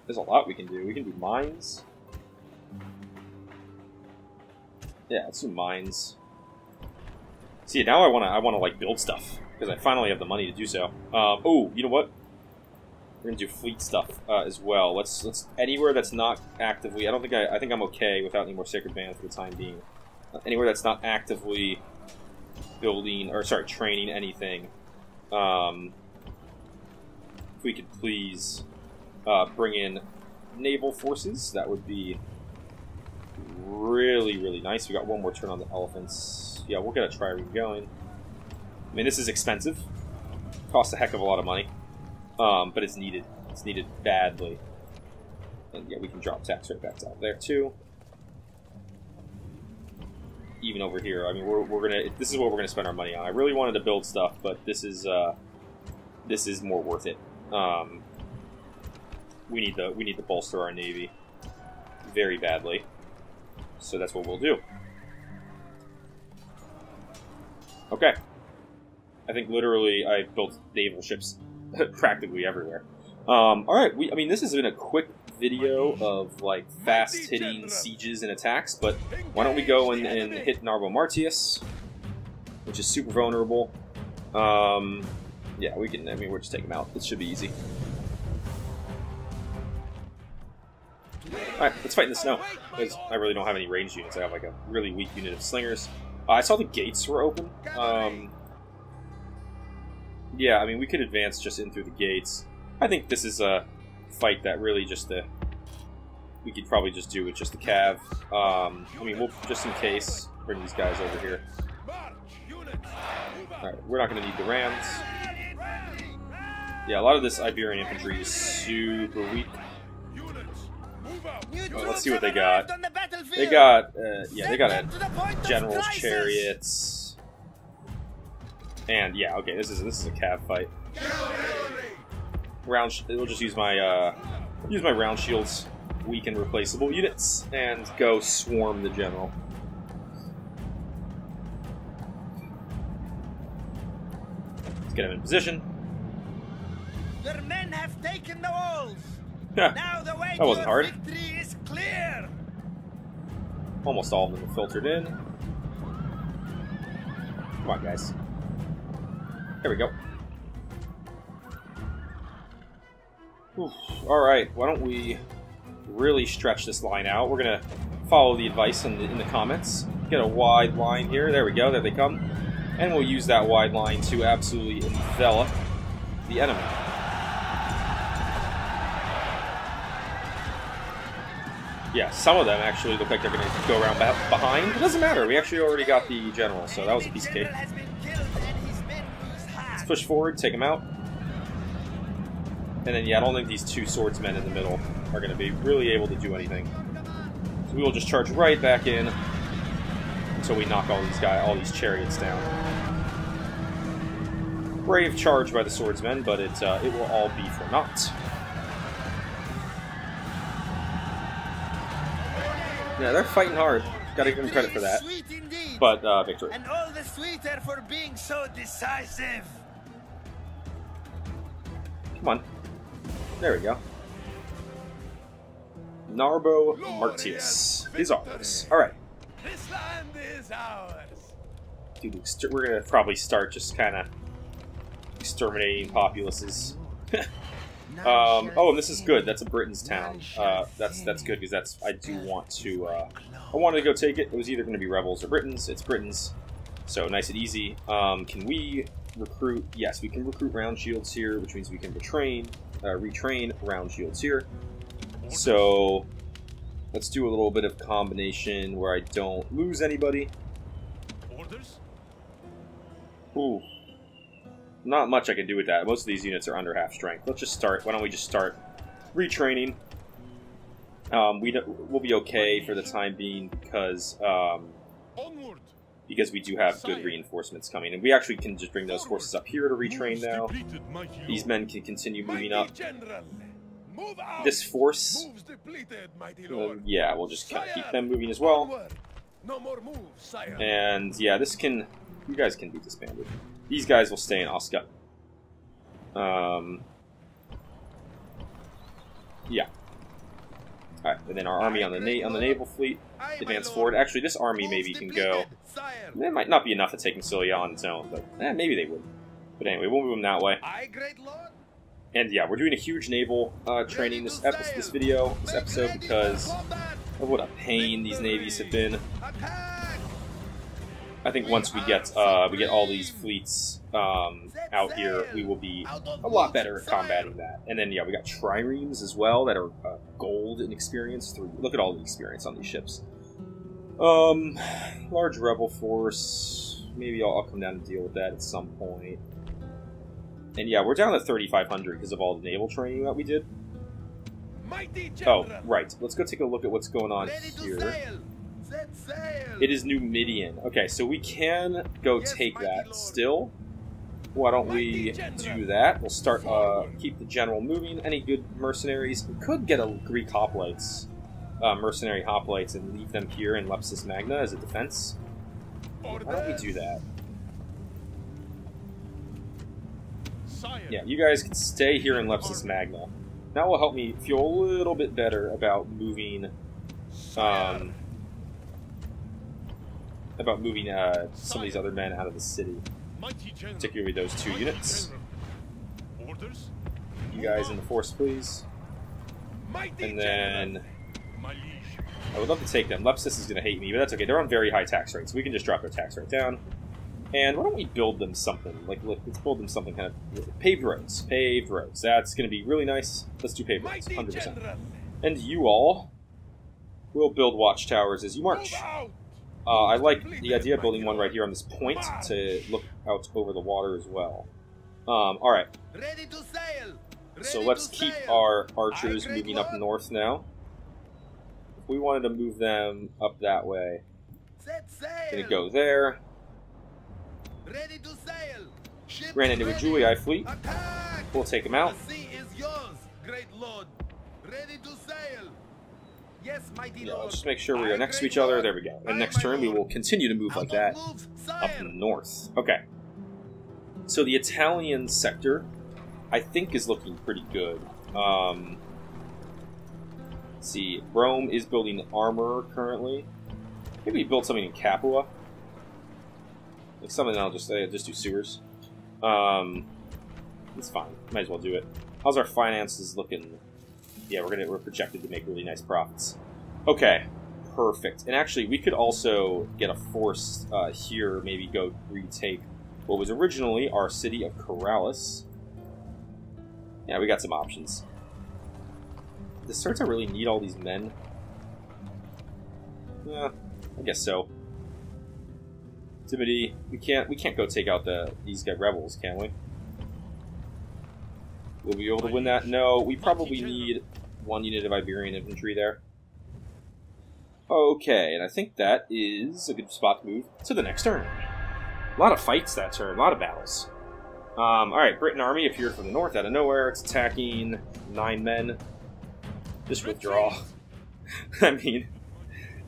There's a lot we can do. We can do mines. Yeah, let's do mines. See, now I wanna like build stuff because I finally have the money to do so. Oh, you know what? We're gonna do fleet stuff as well. Let's anywhere that's not actively. I think I'm okay without any more sacred bands for the time being. Anywhere that's not actively building or training anything. If we could please bring in naval forces, that would be really, really nice. We got one more turn on the elephants. Yeah, we'll get a trireme going. I mean, this is expensive. Costs a heck of a lot of money. But it's needed. It's needed badly. And yeah, we can drop tax rate back down there too. Even over here, I mean, we're gonna. This is what we're gonna spend our money on. I really wanted to build stuff, but this is more worth it. We need to bolster our navy very badly. So that's what we'll do. Okay. I think literally I built naval ships practically everywhere. Alright, I mean, this has been a quick video of, like, fast-hitting sieges and attacks, but why don't we go and hit Narbo Martius, which is super vulnerable. Yeah, we can, I mean, we'll just take him out. This should be easy. Alright, let's fight in the snow, because I really don't have any ranged units. I have, like, a really weak unit of slingers. I saw the gates were open. Yeah, I mean, we could advance just in through the gates. I think this is a fight that really just we could probably just do with just the cav. I mean, we'll, just in case, bring these guys over here. Alright, we're not going to need the rams. Yeah, a lot of this Iberian infantry is super weak. Well, let's see what they got. They got, yeah, they got a general's chariots. And yeah, okay, this is a cav fight. We'll just use my round shields, weak and replaceable units, and go swarm the general. Get him in position. Your men have taken the walls. Yeah, Now the way that wasn't to hard. victory is clear. Almost all of them are filtered in. Come on, guys. There we go. Alright, why don't we really stretch this line out. We're going to follow the advice in the comments. Get a wide line here. There we go. There they come. And we'll use that wide line to absolutely envelop the enemy. Yeah, some of them actually look like they're going to go around behind. It doesn't matter. We actually already got the general, so that was a piece of cake. Let's push forward, take him out. And then, yeah, I don't think these two swordsmen in the middle are going to be really able to do anything. So we will just charge right back in until we knock all these chariots down. Brave charge by the swordsmen, but it will all be for naught. Yeah, they're fighting hard. Gotta give them credit for that. But victory. And all the sweeter for being so decisive. Come on. There we go. Narbo Martius is ours. Alright. This land is ours. Dude, we're gonna probably start just kind of exterminating populaces. Oh, and this is good. That's a Britain's town. That's good because I do want to. I wanted to go take it. It was either going to be rebels or Britons. It's Britons, so nice and easy. Can we recruit? Yes, we can recruit round shields here, which means we can retrain round shields here. So let's do a little bit of combination where I don't lose anybody. Orders? Ooh. Not much I can do with that. Most of these units are under half strength. Let's just start. Why don't we just start retraining? We'll be okay for the time being because we do have good reinforcements coming, and we actually can just bring those forces up here to retrain now. These men can continue moving up. This force, yeah, we'll just kind of keep them moving as well. And yeah, you guys can be disbanded. These guys will stay in Osca. Yeah. Alright, and then our army on the naval fleet advance forward. Actually, this army maybe can go. It might not be enough to take Massilia on its own, but maybe they would. But anyway, we'll move them that way. And yeah, we're doing a huge naval training this episode because of what a pain these navies have been. I think once we get all these fleets out here, we will be a lot better at combating that. And then, yeah, we got triremes as well that are gold in experience. Look at all the experience on these ships. Large rebel force. Maybe I'll come down and deal with that at some point. And yeah, we're down to 3,500 because of all the naval training that we did. Oh, right. Let's go take a look at what's going on here. It is Numidian. Okay, so we can go take that still. Why don't we do that? We'll start, keep the general moving. Any good mercenaries? We could get a Greek hoplites, mercenary hoplites, and leave them here in Lepsis Magna as a defense. Why don't we do that? Yeah, you guys can stay here in Lepsis Magna. That will help me feel a little bit better about moving, some of these other men out of the city. Particularly those two units. You guys in the force, please. And then I would love to take them. Lepsis is going to hate me, but that's okay. They're on very high tax rates. We can just drop their tax rate down. And why don't we build them something? Like, let's build them something kind of paved roads. Paved roads. That's going to be really nice. Let's do paved roads, 100%. And you all will build watchtowers as you march. I like the idea of building one right here on this point to look out over the water as well. Alright. So let's keep our archers moving up north now. If we wanted to move them up that way, gonna go there. Ran into a Julii fleet. We'll take them out. Yeah, let's just make sure we are next to each other. There we go. And next turn we will continue to move like that up north. Okay. So the Italian sector, I think, is looking pretty good. Let's see, Rome is building armor currently. Maybe we build something in Capua. Like something I'll just do sewers. It's fine. Might as well do it. How's our finances looking? Yeah, we're projected to make really nice profits. Okay, perfect. And actually, we could also get a force here. Maybe go retake what was originally our city of Corrales. Yeah, we got some options. Does Cirta really need all these men? Yeah, I guess so. Timidity, we can't go take out these guy rebels, can we? Will we be able to win that? No, we probably need 1 unit of Iberian infantry there. Okay, and I think that is a good spot to move to the next turn. A lot of fights that turn, a lot of battles. Alright, Britain Army appeared from the north out of nowhere. It's attacking 9 men. Just withdraw. I mean,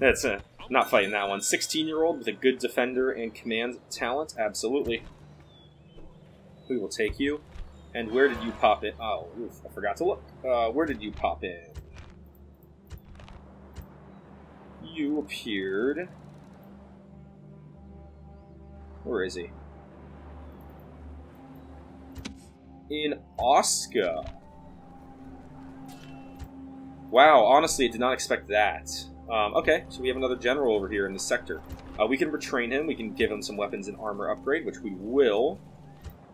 that's not fighting that one. 16-year-old with a good defender and command talent? Absolutely. We will take you. And where did you pop in? Oh, oof, I forgot to look. Where did you pop in? You appeared... Where is he? In Osca. Wow, honestly, I did not expect that. Okay, so we have another general over here in this sector. We can retrain him, we can give him some weapons and armor upgrade, which we will.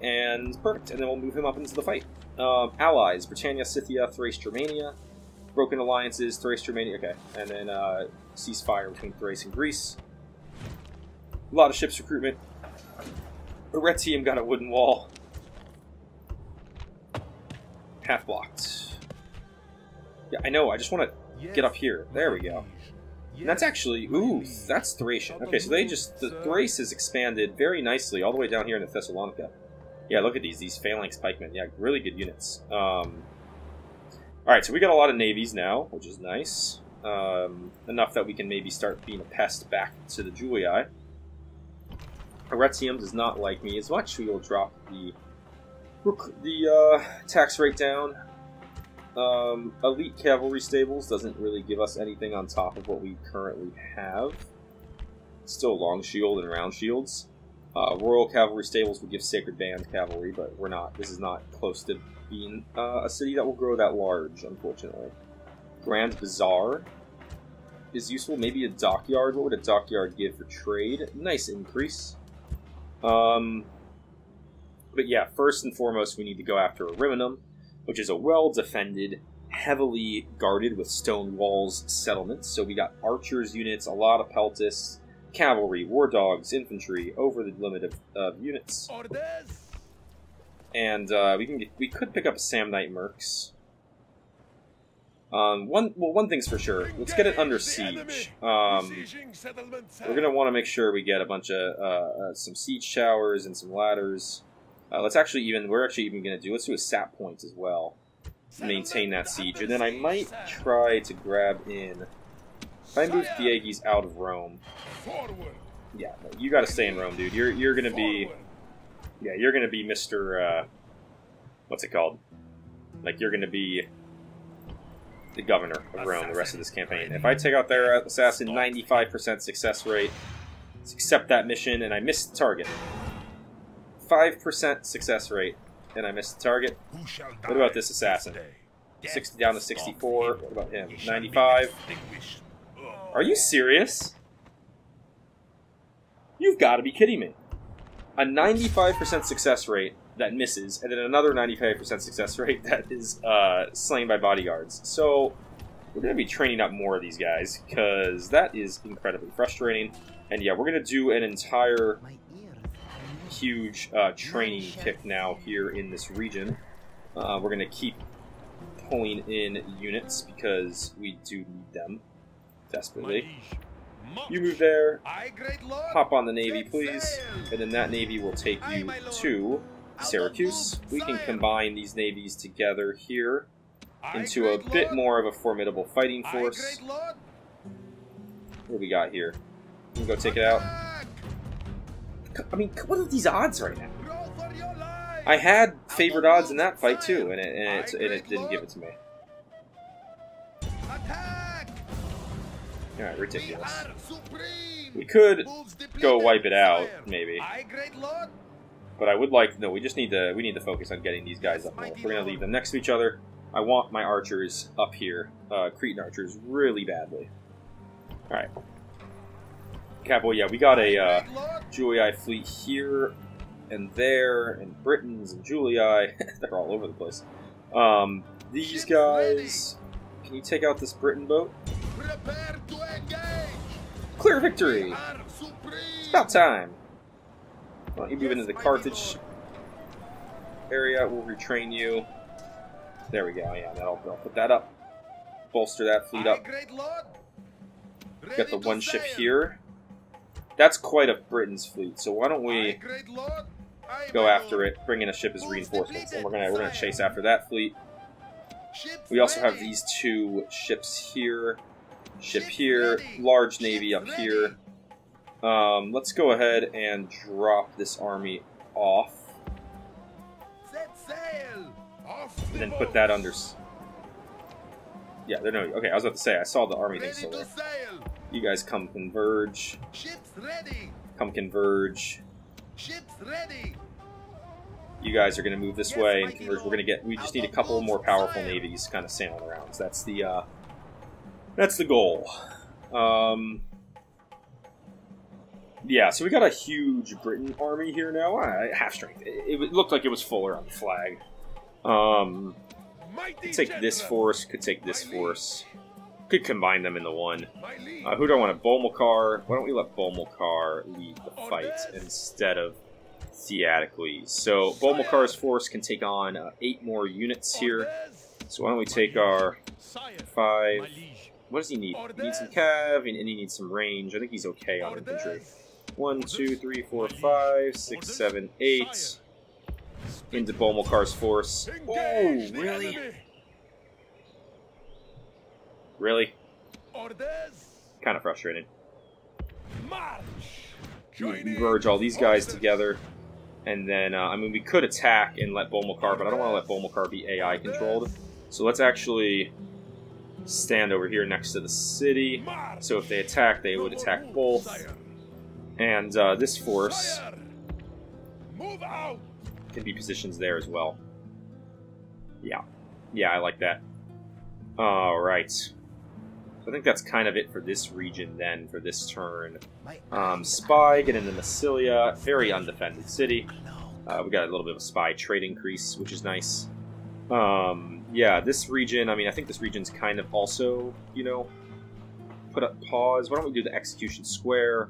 And perfect, and then we'll move him up into the fight. Allies, Britannia, Scythia, Thrace, Germania. Broken alliances, Thrace, Germania, okay. And then ceasefire between Thrace and Greece. A lot of ships recruitment. Arretium got a wooden wall. Half blocked. Yeah, I know, I just want to get up here. There we go. And that's actually, ooh, that's Thracian. Okay, so the Thrace has expanded very nicely all the way down here into Thessalonica. Yeah, look at these phalanx pikemen. Yeah, really good units. Alright, so we got a lot of navies now, which is nice. Enough that we can maybe start being a pest back to the Julii. Arretium does not like me as much. We will drop the tax rate down. Elite cavalry stables doesn't really give us anything on top of what we currently have. Still long shield and round shields. Royal cavalry stables would give sacred band cavalry, but we're not. This is not close to being a city that will grow that large, unfortunately. Grand Bazaar is useful. Maybe a dockyard. What would a dockyard give for trade? Nice increase. But yeah, first and foremost, we need to go after Ariminum, which is a well-defended, heavily guarded with stone walls settlement. So we got archers units, a lot of peltists, cavalry, war dogs, infantry, over the limit of units. And we could pick up Samnite Mercs. One thing's for sure. Let's get it under siege. We're gonna want to make sure we get a bunch of some siege towers and some ladders. Let's actually we're actually even gonna let's do a sap point as well. Maintain that siege, and then I might try to grab in. If I move Diegis out of Rome, yeah, no, you got to stay in Rome, dude. You're gonna be, yeah, you're gonna be Mr. What's it called? Like you're gonna be the governor of Rome the rest of this campaign. If I take out their assassin, 95% success rate. Let's accept that mission, and I missed the target. 5% success rate, and I missed the target. What about this assassin? 60 down to 64. What about him? 95. Are you serious? You've got to be kidding me. A 95% success rate that misses, and then another 95% success rate that is slain by bodyguards. So we're going to be training up more of these guys, because that is incredibly frustrating. And yeah, we're going to do an entire huge training kick now here in this region. We're going to keep pulling in units, because we do need them desperately. You move there, hop on the navy please, and then that navy will take you to Syracuse. We can combine these navies together here into a bit more of a formidable fighting force. What do we got here? We can go take it out. I mean, what are these odds right now? your life. I had favored odds in that fight too, and it didn't give it to me. Attack. Alright, ridiculous. We are supreme. We could Wolves depleted. go wipe it out, Fire. maybe. Aye, great lord. But I would like... No, we need to focus on getting these guys up north. We're going to leave them next to each other. I want my archers up here. Cretan archers really badly. Alright. Capo, yeah, we got a Julii fleet here and there, and Britons and Julii. They're all over the place. These guys... Can you take out this Briton boat? Prepare to engage. Clear victory! We are supreme. It's about time. Why don't you move into the Carthage area? We'll retrain you. There we go. Yeah, I'll put that up. Bolster that fleet up. Aye, great lord. Got the Ready one to ship sail. here. That's quite a Britain's fleet. So why don't Aye, we great lord. Aye, go my after lord. it, bring in a ship as reinforcements, and we're gonna chase after that fleet. Ships We also have ready. these two ships here. Ship Ships here. ready. Large navy up Ships here. Let's go ahead and drop this army off. Set sail. Off And we then go. put that under... Yeah, they're no... Okay, I was about to say, I saw the army thing Ready still to there. sail. You guys come converge. Ships ready. Come converge. Ships ready. You guys are going to move this Yes, way and mighty converge. We're lord. going to get... We just Out need a of couple boats more powerful fire. navies kind of sailing around. So that's the goal. Yeah, so we got a huge Britain army here now. Half strength. It looked like it was fuller on the flag. Mighty Could take this gentlemen. force, could take this force. Could combine them into one. My liege. Who do I want? Bomilkar. Why don't we let Bomilkar lead the fight instead of Theaticles? So Bomilkar's force can take on 8 more units here. Orders. So why don't we take our Sire. 5... My liege. What does he need? He needs some cav, and he needs some range. I think he's okay on infantry. Orders. 1, 2, 3, 4, 5, 6, 7, 8. Into Bomilkar's force. Oh, Engage the really? enemy. Really? Orders. Kind of frustrating. March. We Join in. converge all these guys Orders. together, and then, I mean, we could attack and let Bomilkar, but I don't want to let Bomilkar be AI controlled. So let's actually stand over here next to the city. March. So if they attack, they would attack both. Sire. And this force Sire. Move out. can be positioned there as well. Yeah. Yeah, I like that. Alright. So I think that's kind of it for this region then, for this turn. Spy, get into Massilia. Very undefended city. We got a little bit of a spy trade increase, which is nice. Yeah, this region, I mean, I think this region's kind of also, you know, put up pause. Why don't we do the execution square?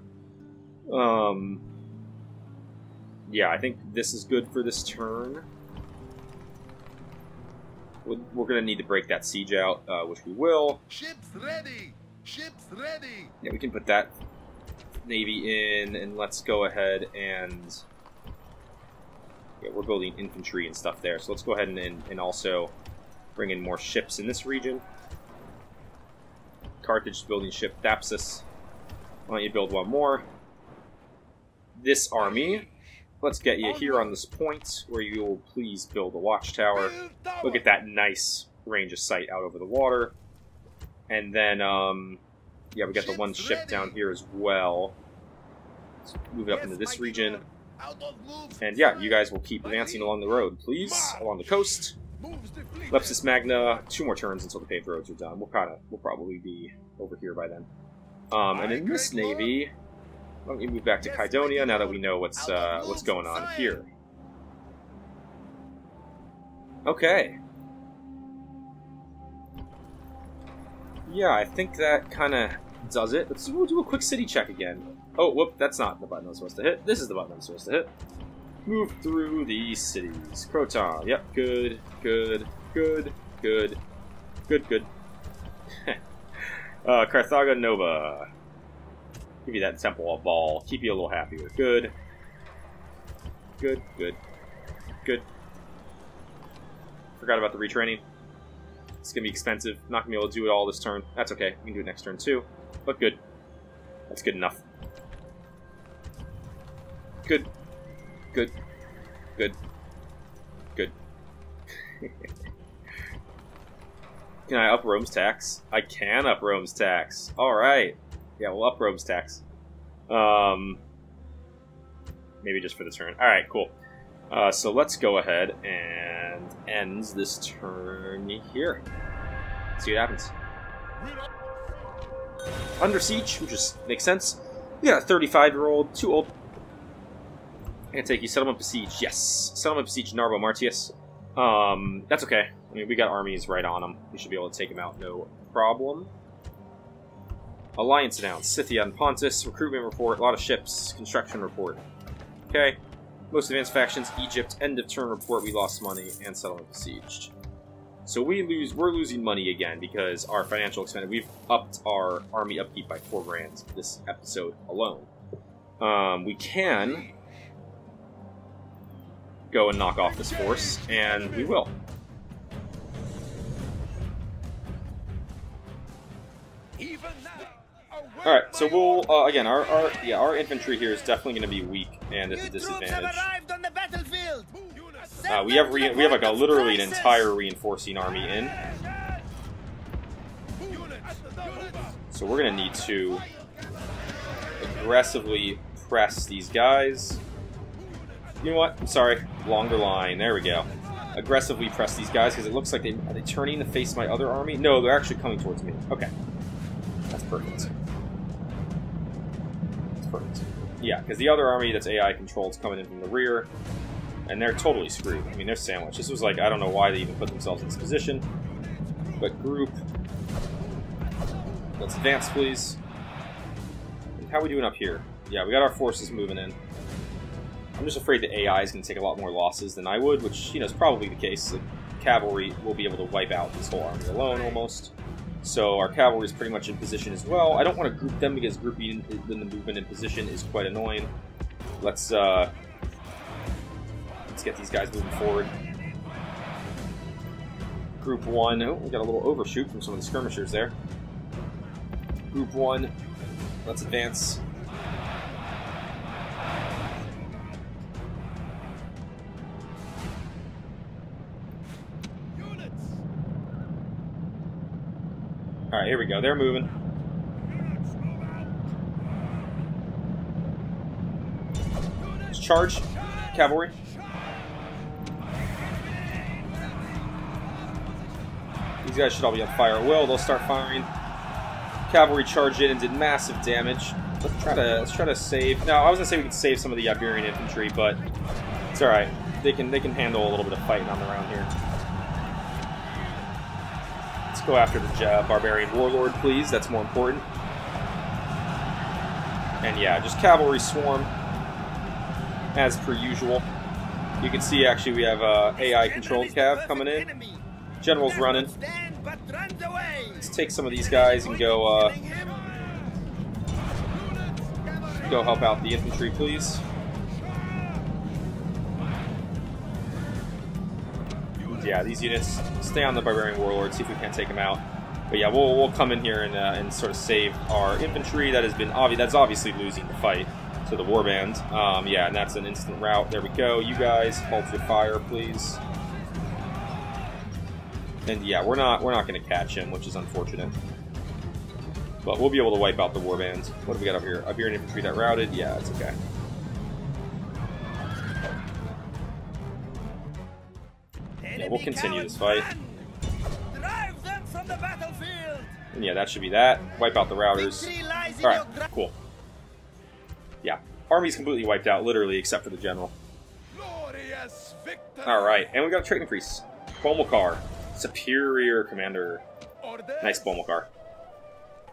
Yeah, I think this is good for this turn. We're going to need to break that siege out, which we will. Ships ready. Ships ready. Yeah, we can put that navy in, and let's go ahead and... Yeah, we're building infantry and stuff there, so let's go ahead and also bring in more ships in this region. Carthage is building ship Thapsus. Why don't you build one more? This army, let's get you here on this point, where you will please build a watchtower. Build tower. Look at that nice range of sight out over the water. And then, yeah, we got the one ship down here as well. Let's move it up into this region. Out of moves. And yeah, you guys will keep advancing along the road, please, along the coast. Moves depleted. Lepsis Magna, 2 more turns until the paved roads are done. We'll probably be over here by then. And in this navy, why don't you move back to Kydonia now that we know what's going on here. Okay. Yeah, I think that kind of does it. We'll do a quick city check again. Oh, whoop, that's not the button I'm supposed to hit. This is the button I'm supposed to hit. Move through the cities. Croton, yep, good, good, good, good, good, good. Carthago Nova. Give you that temple ball. Keep you a little happier. Good. Good, good, good. Forgot about the retraining. It's gonna be expensive. Not gonna be able to do it all this turn. That's okay. We can do it next turn too. But good. That's good enough. Good. Good. Good. Good. Can I up Rome's tax? I can up Rome's tax. Alright. Yeah, we'll up Rome's tax. Maybe just for the turn. Alright, cool. So let's go ahead and end this turn here. See what happens. Under siege, which just makes sense. We got a 35-year-old, too old. I'm gonna take you. Settlement besieged. Yes. Settlement besieged Narbo Martius. That's okay. I mean, we got armies right on them. We should be able to take them out, no problem. Alliance announced. Scythia and Pontus. Recruitment report. A lot of ships. Construction report. Okay. Most advanced factions. Egypt. End of turn report. We lost money. And settlement besieged. So we're losing money again because our financial expenditure. We've upped our army upkeep by 4 grand this episode alone. We can go and knock off this force, and we will. Alright, so we'll, again, our infantry here is definitely going to be weak and at a disadvantage. We have like literally an entire reinforcing army in. So we're going to need to aggressively press these guys. You know what? I'm sorry. Longer line. There we go. Aggressively press these guys because it looks like are they turning to face my other army? No, they're actually coming towards me. Okay. That's perfect. That's perfect. Yeah, because the other army that's AI controlled is coming in from the rear, and they're totally screwed. I mean, they're sandwiched. This was like, I don't know why they even put themselves in this position. But group. Let's advance, please. And how are we doing up here? Yeah, we got our forces moving in. I'm just afraid the AI is going to take a lot more losses than I would, which, you know, is probably the case. The cavalry will be able to wipe out this whole army alone, almost. So our cavalry is pretty much in position as well. I don't want to group them because grouping the movement in position is quite annoying. Let's get these guys moving forward. Group 1. Oh, we got a little overshoot from some of the skirmishers there. Group 1. Let's advance. Alright, here we go. They're moving. Let's charge. Cavalry. These guys should all be on fire at will. They'll start firing. Cavalry charged in and did massive damage. Let's try to save. No, I was gonna say we could save some of the Iberian infantry, but it's alright. They can handle a little bit of fighting on their own here. Go after the barbarian warlord, please. That's more important. And yeah, just cavalry swarm as per usual. You can see actually we have AI controlled cav coming in. General's running. Let's take some of these guys and go help out the infantry, please. Yeah, these units stay on the barbarian warlord, see if we can't take them out. But yeah, we'll come in here and sort of save our infantry that has been that's obviously losing the fight to the warband. Yeah, and that's an instant rout. There we go. You guys hold your fire, please. And yeah, we're not going to catch him, which is unfortunate. But we'll be able to wipe out the warband. What do we got up here? Iberian infantry that routed. Yeah, it's okay. Yeah, we'll continue this fight. And yeah, that should be that. Wipe out the routers. Alright, cool. Yeah, army's completely wiped out, literally, except for the general. Alright, and we got a trait increase. Bomilkar, superior commander. Nice Bomilkar.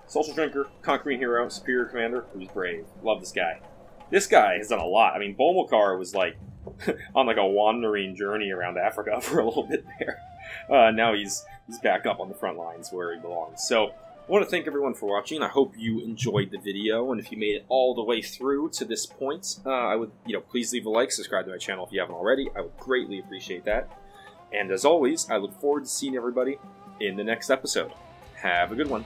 Social drinker, conquering hero, superior commander, who's brave. Love this guy. This guy has done a lot. I mean, Bomilkar was like on like a wandering journey around Africa for a little bit there. Now he's back up on the front lines where he belongs. So I want to thank everyone for watching. I hope you enjoyed the video, and if you made it all the way through to this point, I would, please leave a like, subscribe to my channel if you haven't already. I would greatly appreciate that. And as always, I look forward to seeing everybody in the next episode. Have a good one.